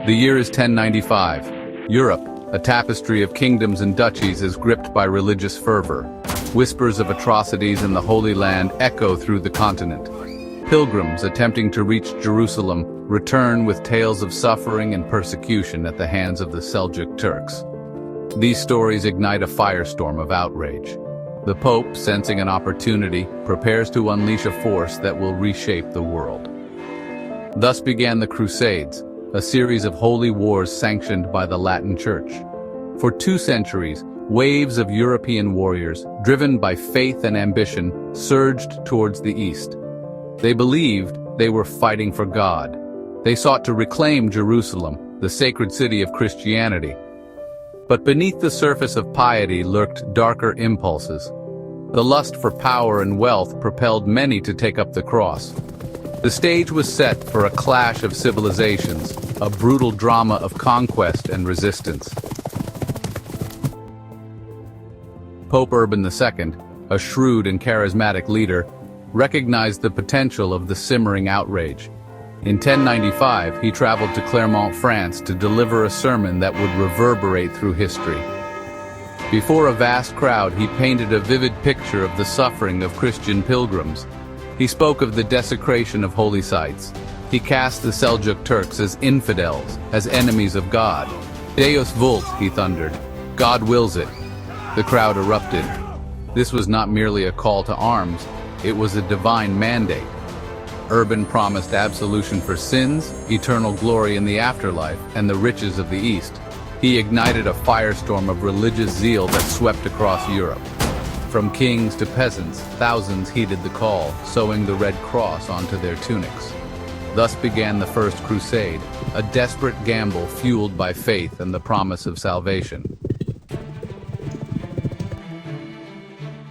The year is 1095. Europe, a tapestry of kingdoms and duchies, is gripped by religious fervor. Whispers of atrocities in the Holy Land echo through the continent. Pilgrims attempting to reach Jerusalem return with tales of suffering and persecution at the hands of the Seljuk Turks. These stories ignite a firestorm of outrage. The Pope, sensing an opportunity, prepares to unleash a force that will reshape the world. Thus began the Crusades, a series of holy wars sanctioned by the Latin Church. For 2 centuries, waves of European warriors, driven by faith and ambition, surged towards the east. They believed they were fighting for God. They sought to reclaim Jerusalem, the sacred city of Christianity. But beneath the surface of piety lurked darker impulses. The lust for power and wealth propelled many to take up the cross. The stage was set for a clash of civilizations, a brutal drama of conquest and resistance. Pope Urban II, a shrewd and charismatic leader, recognized the potential of the simmering outrage. In 1095, he traveled to Clermont, France, to deliver a sermon that would reverberate through history. Before a vast crowd, he painted a vivid picture of the suffering of Christian pilgrims. He spoke of the desecration of holy sites. He cast the Seljuk Turks as infidels, as enemies of God. Deus vult, he thundered. God wills it. The crowd erupted. This was not merely a call to arms, it was a divine mandate. Urban promised absolution for sins, eternal glory in the afterlife, and the riches of the East. He ignited a firestorm of religious zeal that swept across Europe. From kings to peasants, thousands heeded the call, sewing the red cross onto their tunics. Thus began the First Crusade, a desperate gamble fueled by faith and the promise of salvation.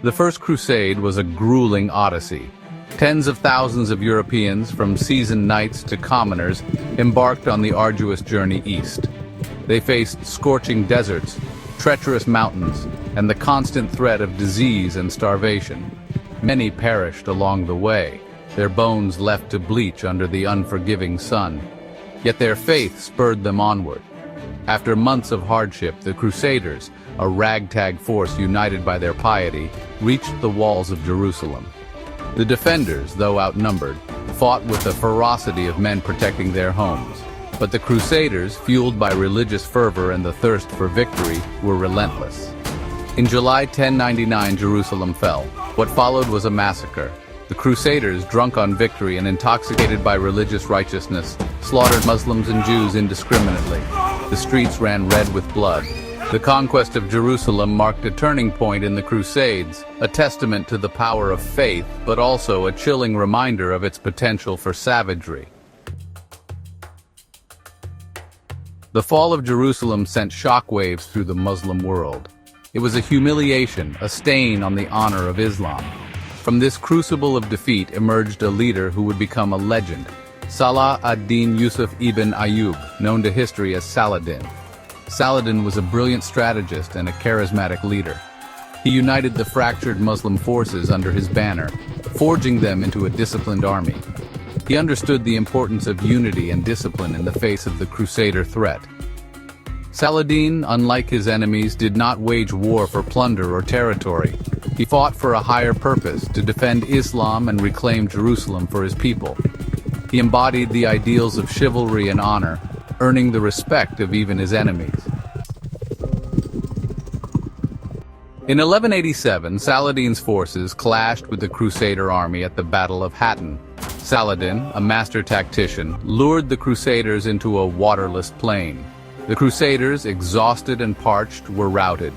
The First Crusade was a grueling odyssey. Tens of thousands of Europeans, from seasoned knights to commoners, embarked on the arduous journey east. They faced scorching deserts, treacherous mountains, and the constant threat of disease and starvation. Many perished along the way, their bones left to bleach under the unforgiving sun. Yet their faith spurred them onward. After months of hardship, the Crusaders, a ragtag force united by their piety, reached the walls of Jerusalem. The defenders, though outnumbered, fought with the ferocity of men protecting their homes. But the Crusaders, fueled by religious fervor and the thirst for victory, were relentless. In July 1099, Jerusalem fell. What followed was a massacre. The Crusaders, drunk on victory and intoxicated by religious righteousness, slaughtered Muslims and Jews indiscriminately. The streets ran red with blood. The conquest of Jerusalem marked a turning point in the Crusades, a testament to the power of faith, but also a chilling reminder of its potential for savagery. The fall of Jerusalem sent shockwaves through the Muslim world. It was a humiliation, a stain on the honor of Islam. From this crucible of defeat emerged a leader who would become a legend, Salah ad-Din Yusuf ibn Ayyub, known to history as Saladin. Saladin was a brilliant strategist and a charismatic leader. He united the fractured Muslim forces under his banner, forging them into a disciplined army. He understood the importance of unity and discipline in the face of the Crusader threat. Saladin, unlike his enemies, did not wage war for plunder or territory. He fought for a higher purpose, to defend Islam and reclaim Jerusalem for his people. He embodied the ideals of chivalry and honor, earning the respect of even his enemies. In 1187, Saladin's forces clashed with the Crusader army at the Battle of Hattin. Saladin, a master tactician, lured the Crusaders into a waterless plain. The Crusaders, exhausted and parched, were routed.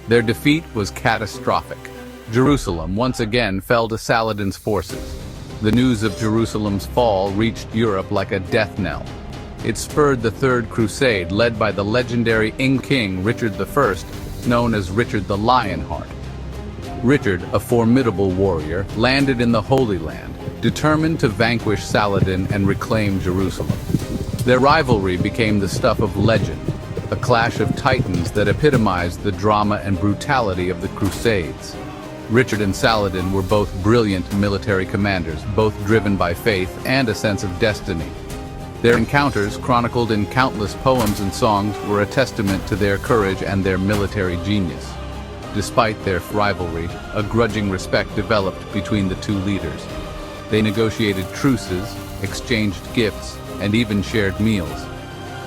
Their defeat was catastrophic. Jerusalem once again fell to Saladin's forces. The news of Jerusalem's fall reached Europe like a death knell. It spurred the Third Crusade, led by the legendary King Richard I, known as Richard the Lionheart. Richard, a formidable warrior, landed in the Holy Land, determined to vanquish Saladin and reclaim Jerusalem. Their rivalry became the stuff of legend, a clash of titans that epitomized the drama and brutality of the Crusades. Richard and Saladin were both brilliant military commanders, both driven by faith and a sense of destiny. Their encounters, chronicled in countless poems and songs, were a testament to their courage and their military genius. Despite their rivalry, a grudging respect developed between the two leaders. They negotiated truces, exchanged gifts, and even shared meals.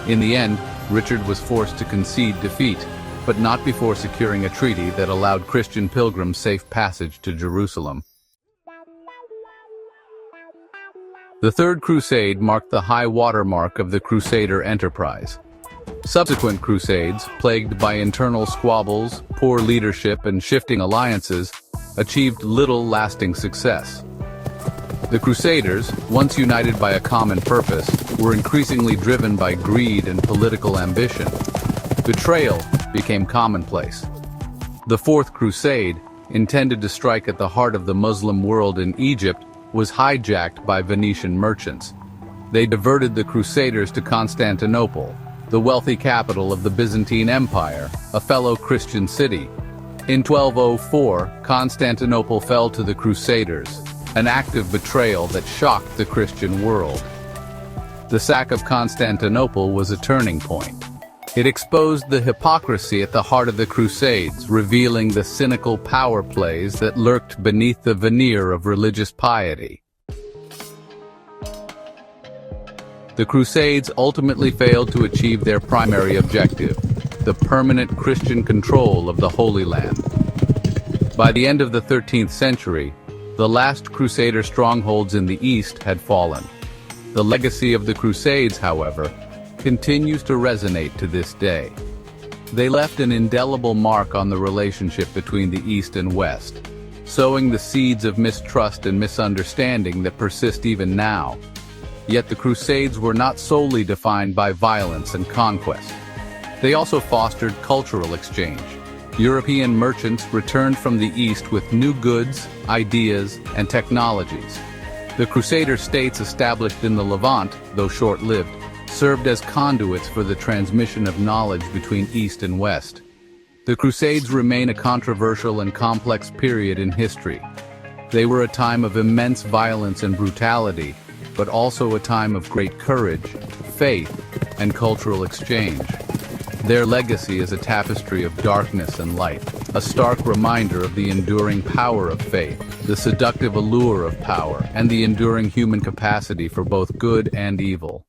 In the end, Richard was forced to concede defeat, but not before securing a treaty that allowed Christian pilgrims safe passage to Jerusalem. The Third Crusade marked the high watermark of the Crusader enterprise. Subsequent crusades, plagued by internal squabbles, poor leadership, and shifting alliances, achieved little lasting success. The Crusaders, once united by a common purpose, were increasingly driven by greed and political ambition. Betrayal became commonplace. The Fourth Crusade, intended to strike at the heart of the Muslim world in Egypt, was hijacked by Venetian merchants. They diverted the Crusaders to Constantinople, the wealthy capital of the Byzantine Empire, a fellow Christian city. In 1204, Constantinople fell to the Crusaders, an act of betrayal that shocked the Christian world. The sack of Constantinople was a turning point. It exposed the hypocrisy at the heart of the Crusades, revealing the cynical power plays that lurked beneath the veneer of religious piety. The Crusades ultimately failed to achieve their primary objective, the permanent Christian control of the Holy Land. By the end of the 13th century, the last Crusader strongholds in the East had fallen. The legacy of the Crusades, however, continues to resonate to this day. They left an indelible mark on the relationship between the East and West, sowing the seeds of mistrust and misunderstanding that persist even now. Yet the Crusades were not solely defined by violence and conquest. They also fostered cultural exchange. European merchants returned from the East with new goods, ideas, and technologies. The Crusader states established in the Levant, though short-lived, served as conduits for the transmission of knowledge between East and West. The Crusades remain a controversial and complex period in history. They were a time of immense violence and brutality, but also a time of great courage, faith, and cultural exchange. Their legacy is a tapestry of darkness and light, a stark reminder of the enduring power of faith, the seductive allure of power, and the enduring human capacity for both good and evil.